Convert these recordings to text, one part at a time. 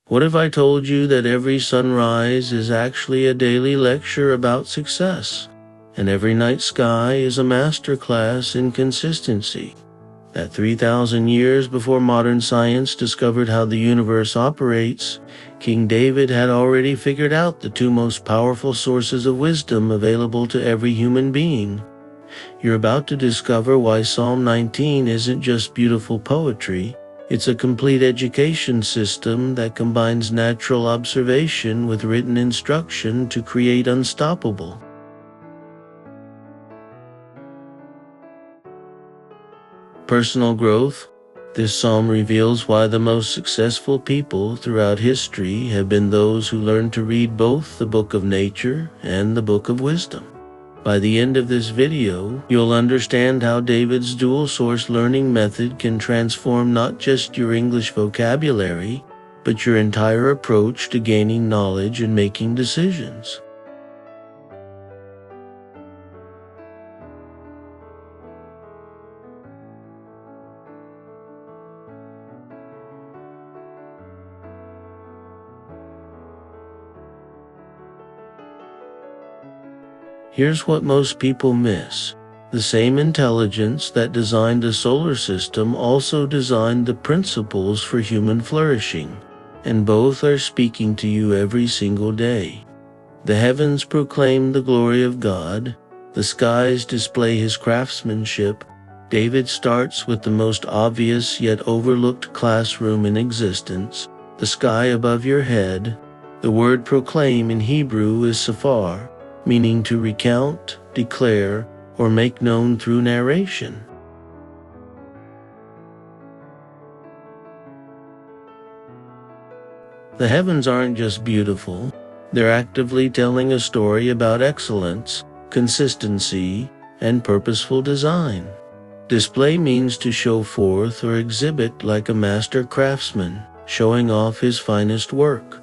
What if I told you that every sunrise is actually a daily lecture about success, and every night sky is a masterclass in consistency? That 3,000 years before modern science discovered how the universe operates, King David had already figured out the two most powerful sources of wisdom available to every human being. You're about to discover why Psalm 19 isn't just beautiful poetry. It's a complete education system that combines natural observation with written instruction to create unstoppable. Personal growth. This psalm reveals why the most successful people throughout history have been those who learned to read both the book of nature and the book of wisdom. By the end of this video, you'll understand how David's dual-source learning method can transform not just your English vocabulary, but your entire approach to gaining knowledge and making decisions. Here's what most people miss. The same intelligence that designed the solar system also designed the principles for human flourishing, and both are speaking to you every single day. The heavens proclaim the glory of God, the skies display his craftsmanship. David starts with the most obvious yet overlooked classroom in existence, the sky above your head. The word proclaim in Hebrew is safar, meaning to recount, declare, or make known through narration. The heavens aren't just beautiful, they're actively telling a story about excellence, consistency, and purposeful design. Display means to show forth or exhibit like a master craftsman, showing off his finest work.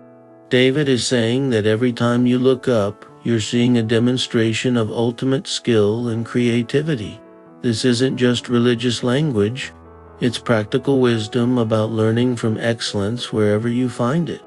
David is saying that every time you look up, you're seeing a demonstration of ultimate skill and creativity. This isn't just religious language, it's practical wisdom about learning from excellence wherever you find it.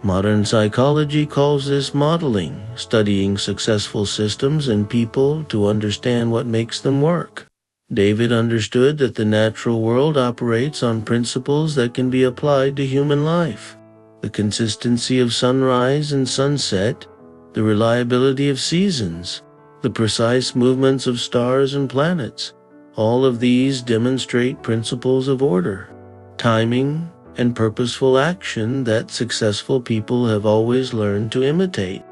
Modern psychology calls this modeling, studying successful systems and people to understand what makes them work. David understood that the natural world operates on principles that can be applied to human life. The consistency of sunrise and sunset, the reliability of seasons, the precise movements of stars and planets. All of these demonstrate principles of order, timing, and purposeful action that successful people have always learned to imitate.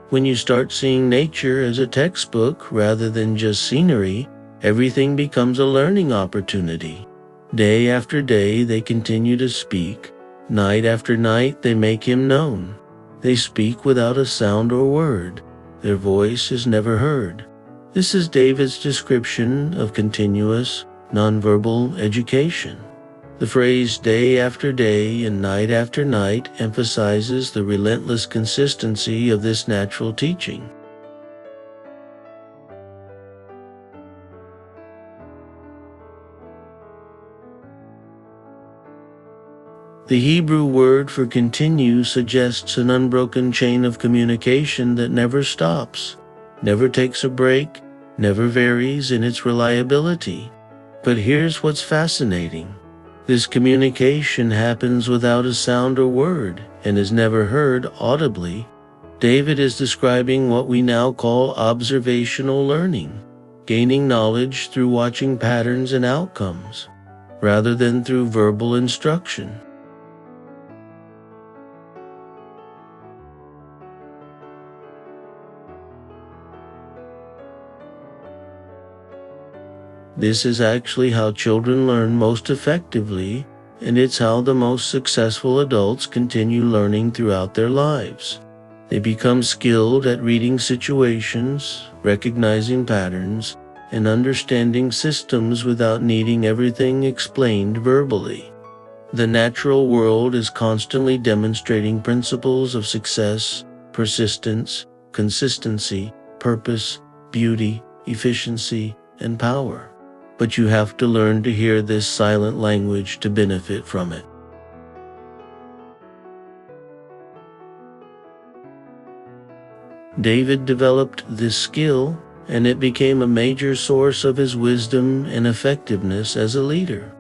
When you start seeing nature as a textbook rather than just scenery, everything becomes a learning opportunity. Day after day they continue to speak. Night after night they make him known. They speak without a sound or word. Their voice is never heard. This is David's description of continuous, nonverbal education. The phrase day after day and night after night emphasizes the relentless consistency of this natural teaching. The Hebrew word for continue suggests an unbroken chain of communication that never stops, never takes a break, never varies in its reliability. But here's what's fascinating. This communication happens without a sound or word and is never heard audibly. David is describing what we now call observational learning, gaining knowledge through watching patterns and outcomes, rather than through verbal instruction. This is actually how children learn most effectively, and it's how the most successful adults continue learning throughout their lives. They become skilled at reading situations, recognizing patterns, and understanding systems without needing everything explained verbally. The natural world is constantly demonstrating principles of success, persistence, consistency, purpose, beauty, efficiency, and power. But you have to learn to hear this silent language to benefit from it. David developed this skill, and it became a major source of his wisdom and effectiveness as a leader.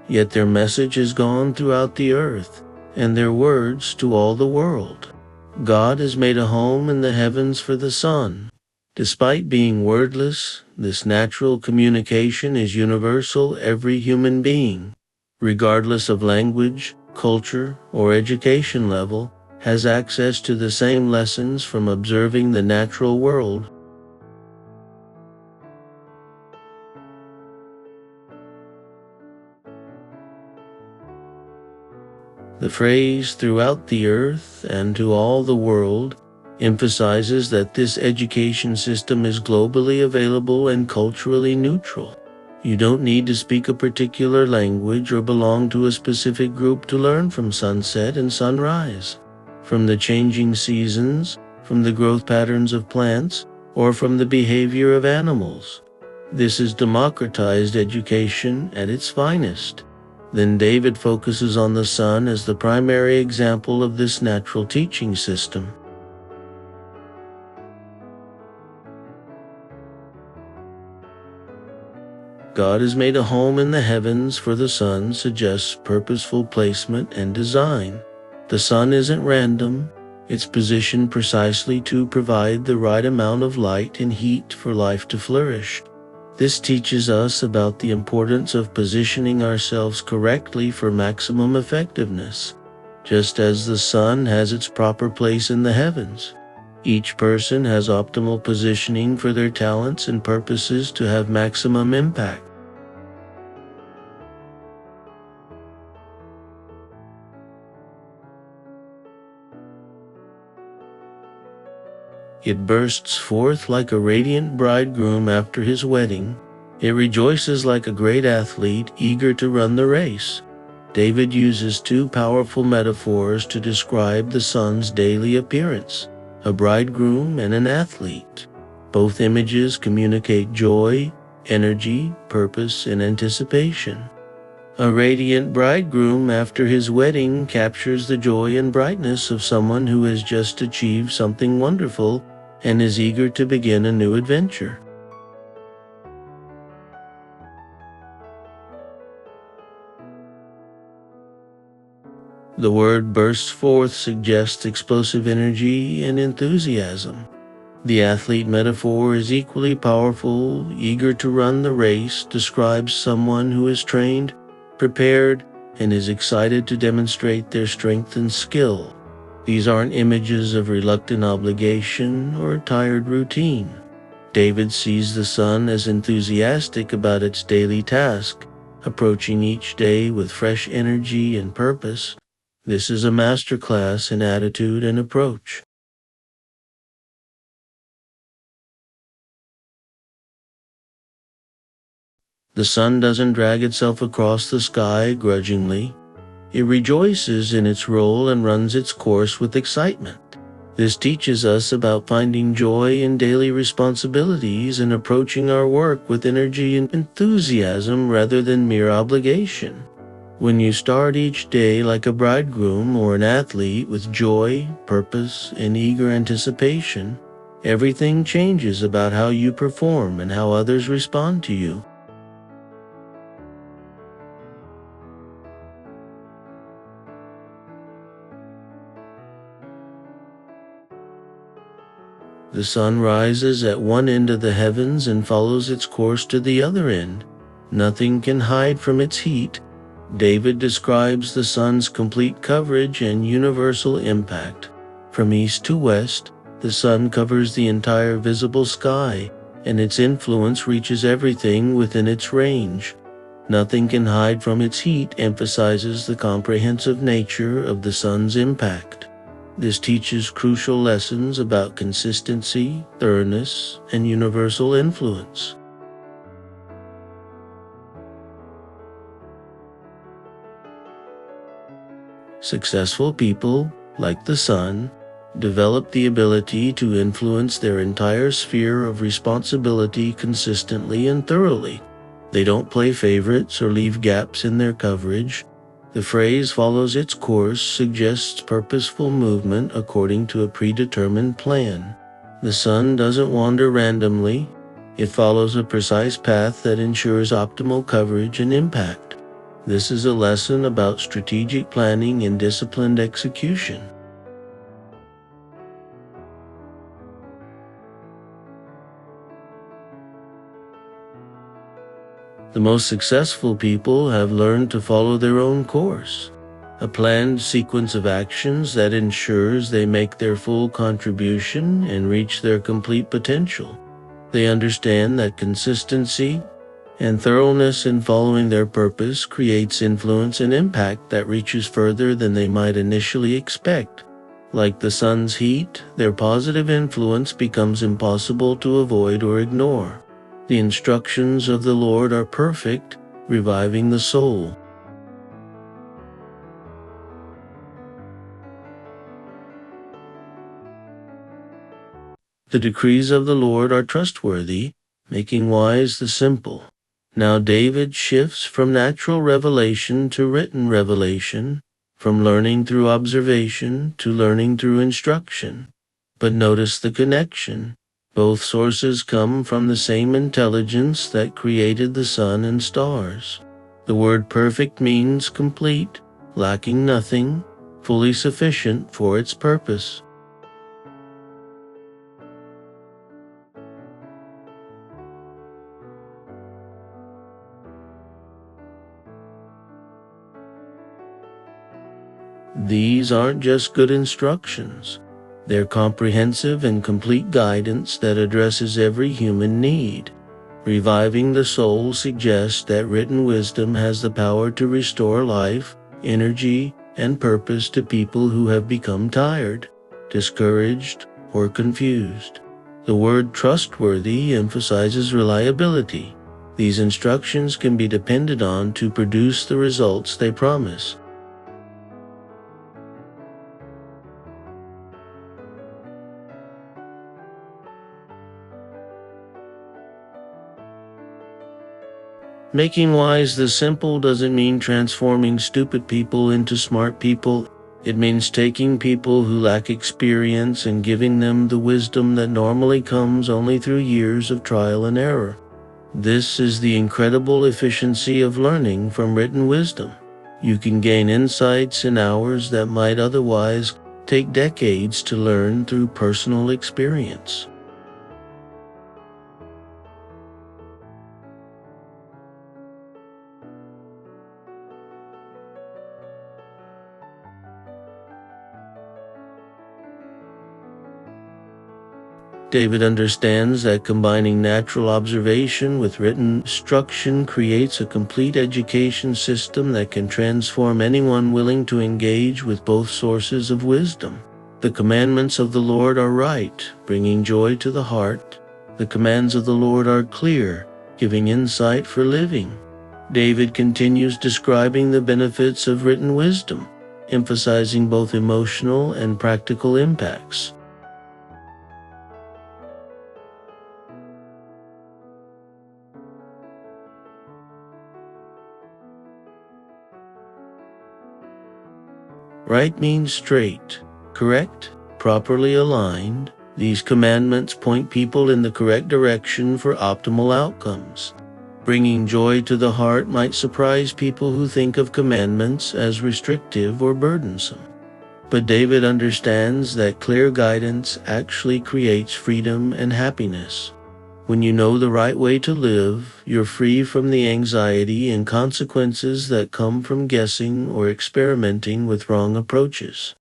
Yet their message has gone throughout the earth, and their words to all the world. God has made a home in the heavens for the Son. Despite being wordless, this natural communication is universal. Every human being, regardless of language, culture, or education level, has access to the same lessons from observing the natural world. The phrase "throughout the earth and to all the world" emphasizes that this education system is globally available and culturally neutral. You don't need to speak a particular language or belong to a specific group to learn from sunset and sunrise, from the changing seasons, from the growth patterns of plants, or from the behavior of animals. This is democratized education at its finest. Then David focuses on the sun as the primary example of this natural teaching system. God has made a home in the heavens for the sun suggests purposeful placement and design. The sun isn't random. It's positioned precisely to provide the right amount of light and heat for life to flourish. This teaches us about the importance of positioning ourselves correctly for maximum effectiveness. Just as the sun has its proper place in the heavens, each person has optimal positioning for their talents and purposes to have maximum impact. It bursts forth like a radiant bridegroom after his wedding. It rejoices like a great athlete eager to run the race. David uses two powerful metaphors to describe the sun's daily appearance: a bridegroom and an athlete. Both images communicate joy, energy, purpose, and anticipation. A radiant bridegroom after his wedding captures the joy and brightness of someone who has just achieved something wonderful and is eager to begin a new adventure. The word bursts forth suggests explosive energy and enthusiasm. The athlete metaphor is equally powerful. Eager to run the race describes someone who is trained, prepared, and is excited to demonstrate their strength and skill. These aren't images of reluctant obligation or tired routine. David sees the sun as enthusiastic about its daily task, approaching each day with fresh energy and purpose. This is a masterclass in attitude and approach. The sun doesn't drag itself across the sky grudgingly. It rejoices in its role and runs its course with excitement. This teaches us about finding joy in daily responsibilities and approaching our work with energy and enthusiasm rather than mere obligation. When you start each day like a bridegroom or an athlete with joy, purpose, and eager anticipation, everything changes about how you perform and how others respond to you. The sun rises at one end of the heavens and follows its course to the other end. Nothing can hide from its heat. David describes the sun's complete coverage and universal impact. From east to west, the sun covers the entire visible sky, and its influence reaches everything within its range. Nothing can hide from its heat emphasizes the comprehensive nature of the sun's impact. This teaches crucial lessons about consistency, thoroughness, and universal influence. Successful people, like the sun, develop the ability to influence their entire sphere of responsibility consistently and thoroughly. They don't play favorites or leave gaps in their coverage. The phrase follows its course, suggests purposeful movement according to a predetermined plan. The sun doesn't wander randomly. It follows a precise path that ensures optimal coverage and impact. This is a lesson about strategic planning and disciplined execution. The most successful people have learned to follow their own course, a planned sequence of actions that ensures they make their full contribution and reach their complete potential. They understand that consistency and thoroughness in following their purpose creates influence and impact that reaches further than they might initially expect. Like the sun's heat, their positive influence becomes impossible to avoid or ignore. The instructions of the Lord are perfect, reviving the soul. The decrees of the Lord are trustworthy, making wise the simple. Now David shifts from natural revelation to written revelation, from learning through observation to learning through instruction. But notice the connection. Both sources come from the same intelligence that created the sun and stars. The word perfect means complete, lacking nothing, fully sufficient for its purpose. These aren't just good instructions. They're comprehensive and complete guidance that addresses every human need. Reviving the soul suggests that written wisdom has the power to restore life, energy, and purpose to people who have become tired, discouraged, or confused. The word trustworthy emphasizes reliability. These instructions can be depended on to produce the results they promise. Making wise the simple doesn't mean transforming stupid people into smart people. It means taking people who lack experience and giving them the wisdom that normally comes only through years of trial and error. This is the incredible efficiency of learning from written wisdom. You can gain insights in hours that might otherwise take decades to learn through personal experience. David understands that combining natural observation with written instruction creates a complete education system that can transform anyone willing to engage with both sources of wisdom. The commandments of the Lord are right, bringing joy to the heart. The commands of the Lord are clear, giving insight for living. David continues describing the benefits of written wisdom, emphasizing both emotional and practical impacts. Right means straight, correct, properly aligned. These commandments point people in the correct direction for optimal outcomes. Bringing joy to the heart might surprise people who think of commandments as restrictive or burdensome. But David understands that clear guidance actually creates freedom and happiness. When you know the right way to live, you're free from the anxiety and consequences that come from guessing or experimenting with wrong approaches.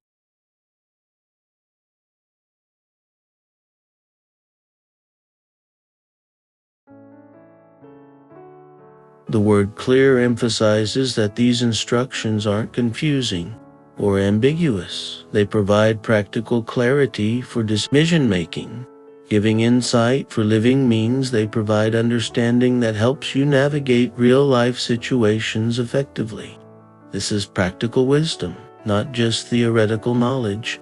The word clear emphasizes that these instructions aren't confusing or ambiguous. They provide practical clarity for decision-making. Giving insight for living means they provide understanding that helps you navigate real-life situations effectively. This is practical wisdom, not just theoretical knowledge.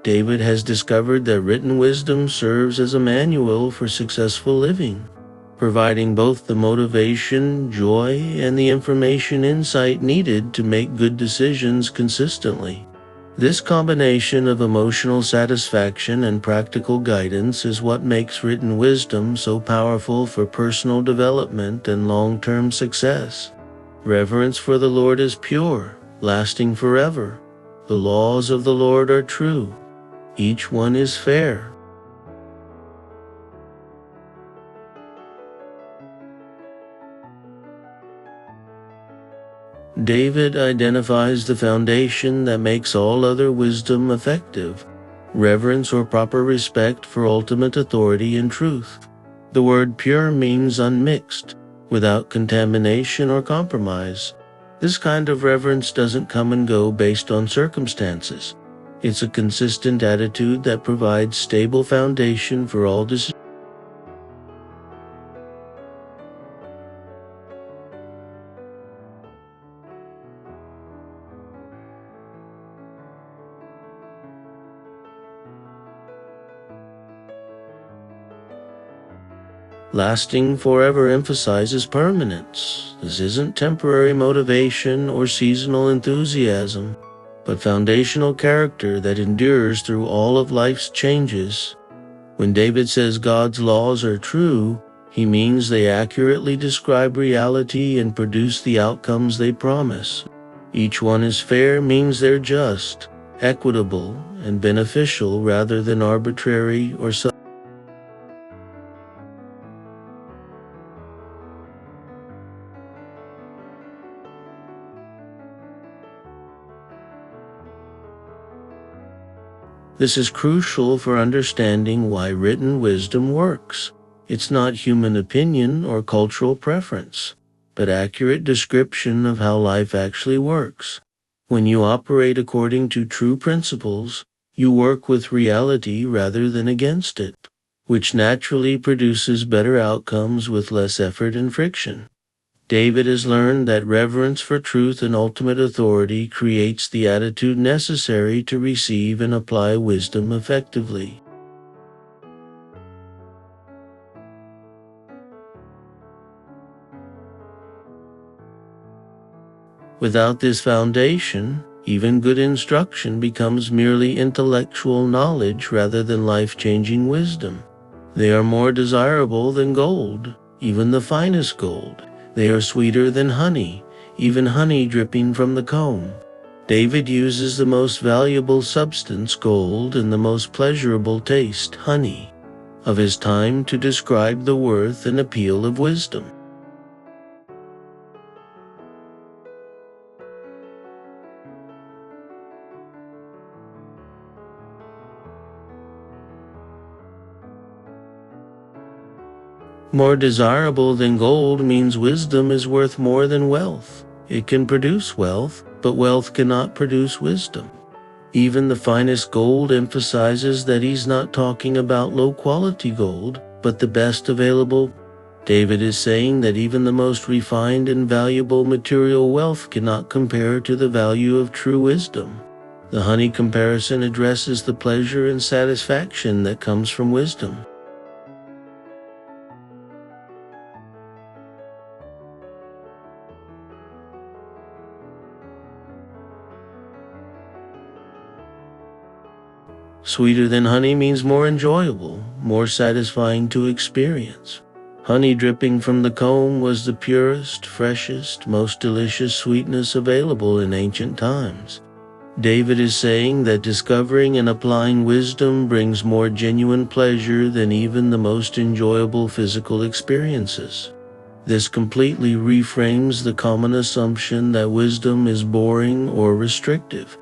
David has discovered that written wisdom serves as a manual for successful living, providing both the motivation, joy, and the information insight needed to make good decisions consistently. This combination of emotional satisfaction and practical guidance is what makes written wisdom so powerful for personal development and long-term success. Reverence for the Lord is pure, lasting forever. The laws of the Lord are true. Each one is fair. David identifies the foundation that makes all other wisdom effective: reverence or proper respect for ultimate authority and truth. The word pure means unmixed, without contamination or compromise. This kind of reverence doesn't come and go based on circumstances. It's a consistent attitude that provides stable foundation for all decisions. Lasting forever emphasizes permanence. This isn't temporary motivation or seasonal enthusiasm, but foundational character that endures through all of life's changes. When David says God's laws are true, he means they accurately describe reality and produce the outcomes they promise. Each one is fair means they're just, equitable, and beneficial rather than arbitrary or selfish. This is crucial for understanding why written wisdom works. It's not human opinion or cultural preference, but accurate description of how life actually works. When you operate according to true principles, you work with reality rather than against it, which naturally produces better outcomes with less effort and friction. David has learned that reverence for truth and ultimate authority creates the attitude necessary to receive and apply wisdom effectively. Without this foundation, even good instruction becomes merely intellectual knowledge rather than life-changing wisdom. They are more desirable than gold, even the finest gold. They are sweeter than honey, even honey dripping from the comb. David uses the most valuable substance, gold, and the most pleasurable taste, honey, of his time to describe the worth and appeal of wisdom. More desirable than gold means wisdom is worth more than wealth. It can produce wealth, but wealth cannot produce wisdom. Even the finest gold emphasizes that he's not talking about low-quality gold, but the best available. David is saying that even the most refined and valuable material wealth cannot compare to the value of true wisdom. The honey comparison addresses the pleasure and satisfaction that comes from wisdom. Sweeter than honey means more enjoyable, more satisfying to experience. Honey dripping from the comb was the purest, freshest, most delicious sweetness available in ancient times. David is saying that discovering and applying wisdom brings more genuine pleasure than even the most enjoyable physical experiences. This completely reframes the common assumption that wisdom is boring or restrictive.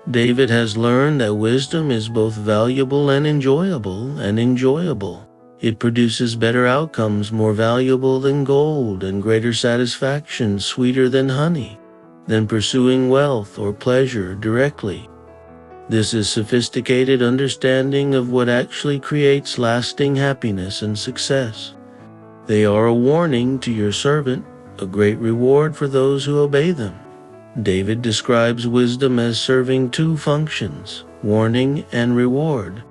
David has learned that wisdom is both valuable and enjoyable. It produces better outcomes, more valuable than gold, and greater satisfaction, sweeter than honey, than pursuing wealth or pleasure directly. This is sophisticated understanding of what actually creates lasting happiness and success. They are a warning to your servant, a great reward for those who obey them. David describes wisdom as serving two functions, warning and reward.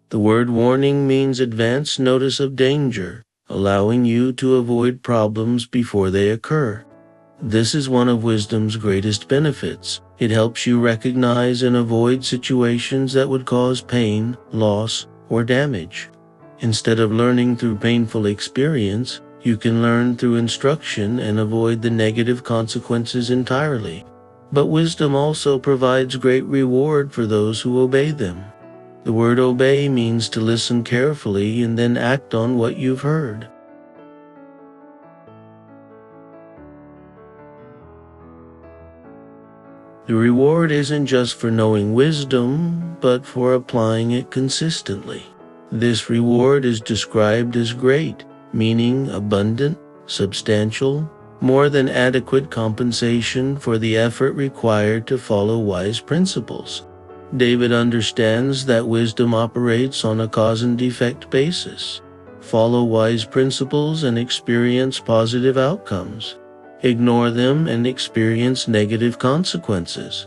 The word warning means advance notice of danger, allowing you to avoid problems before they occur. This is one of wisdom's greatest benefits. It helps you recognize and avoid situations that would cause pain, loss, or damage. Instead of learning through painful experience, you can learn through instruction and avoid the negative consequences entirely. But wisdom also provides great reward for those who obey them. The word obey means to listen carefully and then act on what you've heard. The reward isn't just for knowing wisdom, but for applying it consistently. This reward is described as great, meaning abundant, substantial, more than adequate compensation for the effort required to follow wise principles. David understands that wisdom operates on a cause and effect basis. Follow wise principles and experience positive outcomes. Ignore them and experience negative consequences.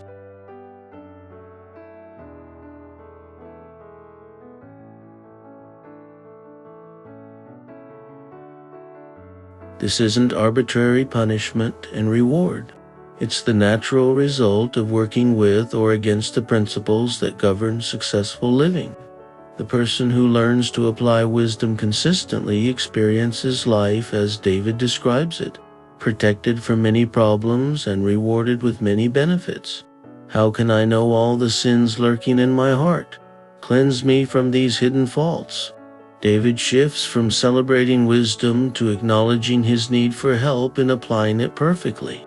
This isn't arbitrary punishment and reward. It's the natural result of working with or against the principles that govern successful living. The person who learns to apply wisdom consistently experiences life as David describes it, protected from many problems and rewarded with many benefits. How can I know all the sins lurking in my heart? Cleanse me from these hidden faults. David shifts from celebrating wisdom to acknowledging his need for help in applying it perfectly.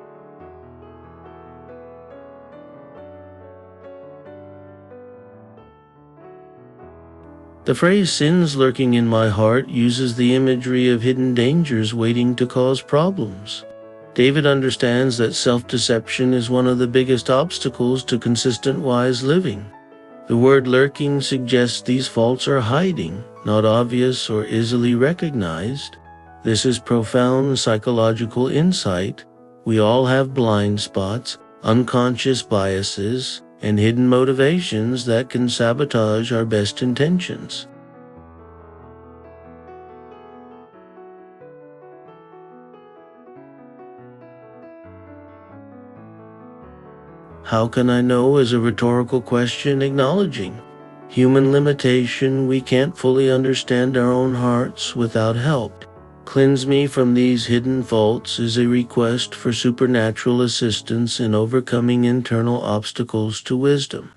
The phrase "sins lurking in my heart" uses the imagery of hidden dangers waiting to cause problems. David understands that self-deception is one of the biggest obstacles to consistent wise living. The word lurking suggests these faults are hiding, not obvious or easily recognized. This is profound psychological insight. We all have blind spots, unconscious biases, and hidden motivations that can sabotage our best intentions. How can I know is a rhetorical question acknowledging human limitation. We can't fully understand our own hearts without help. Cleanse me from these hidden faults is a request for supernatural assistance in overcoming internal obstacles to wisdom.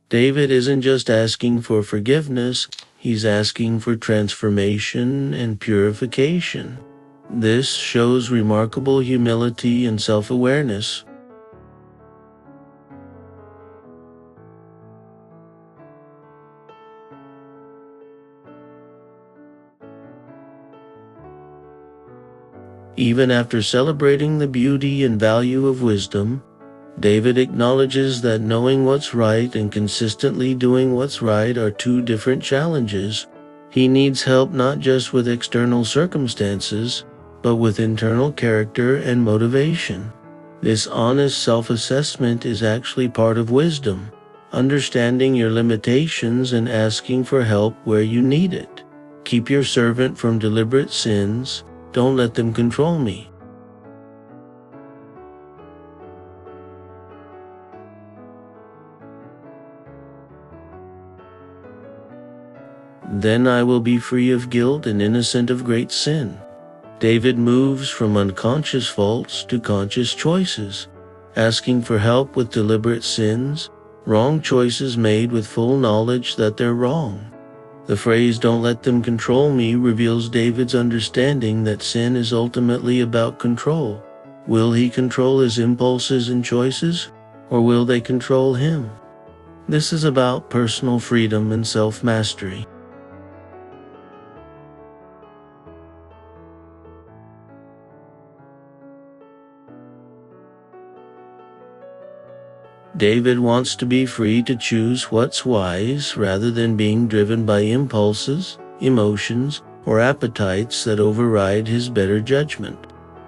David isn't just asking for forgiveness, he's asking for transformation and purification. This shows remarkable humility and self-awareness. Even after celebrating the beauty and value of wisdom, David acknowledges that knowing what's right and consistently doing what's right are two different challenges. He needs help not just with external circumstances, but with internal character and motivation. This honest self-assessment is actually part of wisdom, understanding your limitations and asking for help where you need it. Keep your servant from deliberate sins. Don't let them control me. Then I will be free of guilt and innocent of great sin. David moves from unconscious faults to conscious choices, asking for help with deliberate sins, wrong choices made with full knowledge that they're wrong. The phrase, "don't let them control me," reveals David's understanding that sin is ultimately about control. Will he control his impulses and choices, or will they control him? This is about personal freedom and self-mastery. David wants to be free to choose what's wise rather than being driven by impulses, emotions, or appetites that override his better judgment.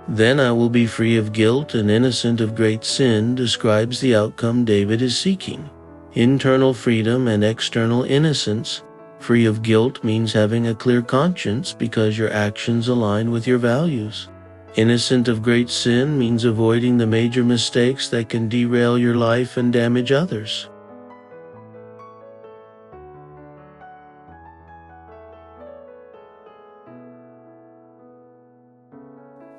"Then I will be free of guilt and innocent of great sin" describes the outcome David is seeking. Internal freedom and external innocence. Free of guilt means having a clear conscience because your actions align with your values. Innocent of great sin means avoiding the major mistakes that can derail your life and damage others.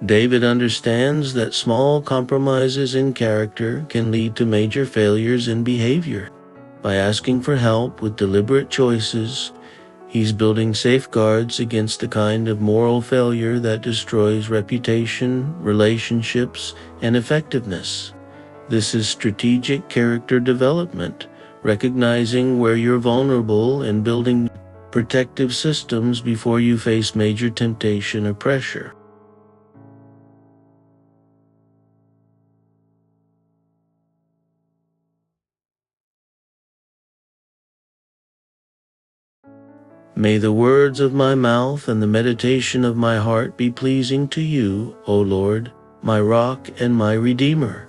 David understands that small compromises in character can lead to major failures in behavior. By asking for help with deliberate choices, he's building safeguards against the kind of moral failure that destroys reputation, relationships, and effectiveness. This is strategic character development, recognizing where you're vulnerable and building protective systems before you face major temptation or pressure. May the words of my mouth and the meditation of my heart be pleasing to you, O Lord, my rock and my redeemer.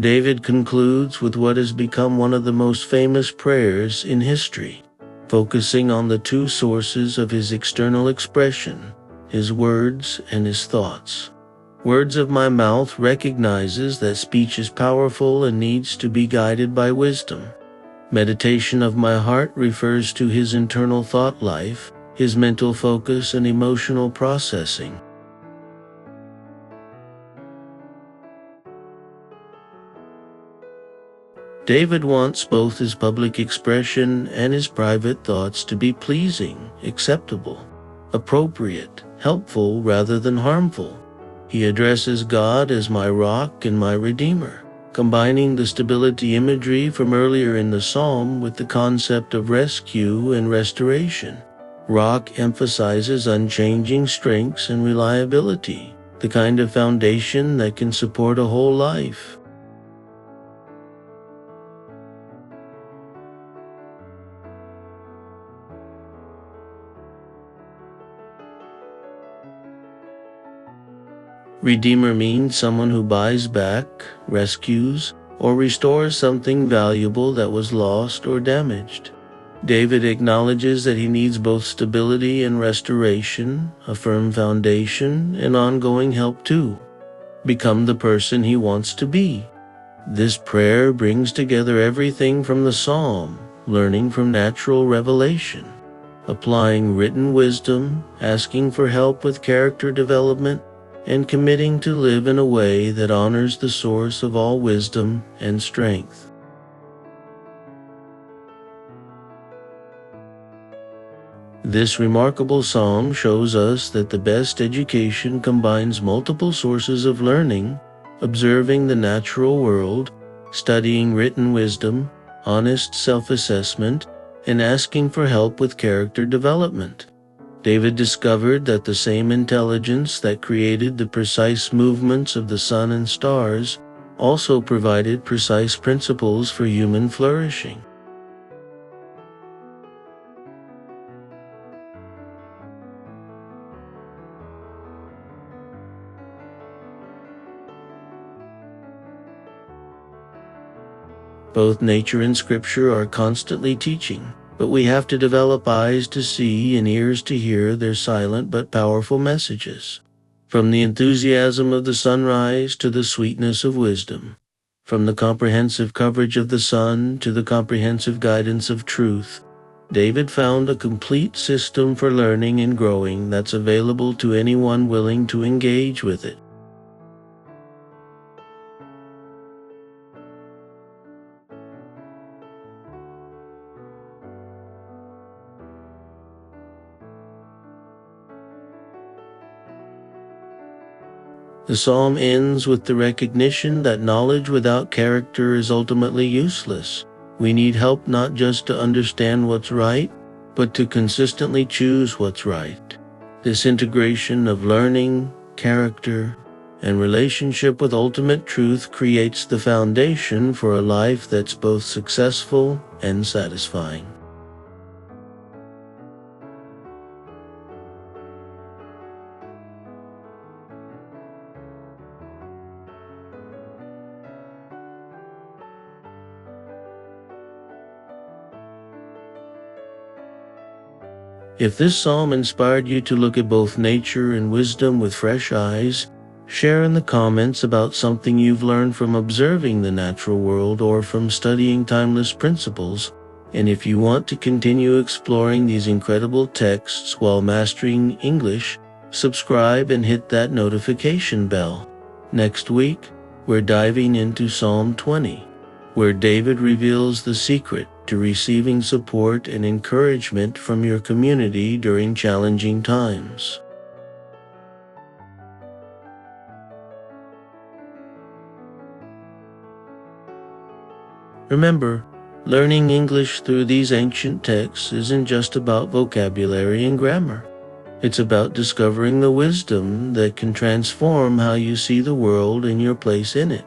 David concludes with what has become one of the most famous prayers in history, focusing on the two sources of his external expression, his words and his thoughts. "Words of my mouth" recognizes that speech is powerful and needs to be guided by wisdom. "Meditation of my heart" refers to his internal thought life, his mental focus and emotional processing. David wants both his public expression and his private thoughts to be pleasing, acceptable, appropriate, helpful rather than harmful. He addresses God as my rock and my redeemer, combining the stability imagery from earlier in the psalm with the concept of rescue and restoration. Rock emphasizes unchanging strengths and reliability, the kind of foundation that can support a whole life. Redeemer means someone who buys back, rescues, or restores something valuable that was lost or damaged. David acknowledges that he needs both stability and restoration, a firm foundation, and ongoing help to become the person he wants to be. This prayer brings together everything from the psalm, learning from natural revelation, applying written wisdom, asking for help with character development, and committing to live in a way that honors the source of all wisdom and strength. This remarkable psalm shows us that the best education combines multiple sources of learning, observing the natural world, studying written wisdom, honest self-assessment, and asking for help with character development. David discovered that the same intelligence that created the precise movements of the sun and stars also provided precise principles for human flourishing. Both nature and scripture are constantly teaching, but we have to develop eyes to see and ears to hear their silent but powerful messages. From the enthusiasm of the sunrise to the sweetness of wisdom, from the comprehensive coverage of the sun to the comprehensive guidance of truth, David found a complete system for learning and growing that's available to anyone willing to engage with it. The psalm ends with the recognition that knowledge without character is ultimately useless. We need help not just to understand what's right, but to consistently choose what's right. This integration of learning, character, and relationship with ultimate truth creates the foundation for a life that's both successful and satisfying. If this psalm inspired you to look at both nature and wisdom with fresh eyes, share in the comments about something you've learned from observing the natural world or from studying timeless principles. And if you want to continue exploring these incredible texts while mastering English, subscribe and hit that notification bell. Next week, we're diving into Psalm 20, where David reveals the secret to receiving support and encouragement from your community during challenging times. Remember, learning English through these ancient texts isn't just about vocabulary and grammar. It's about discovering the wisdom that can transform how you see the world and your place in it.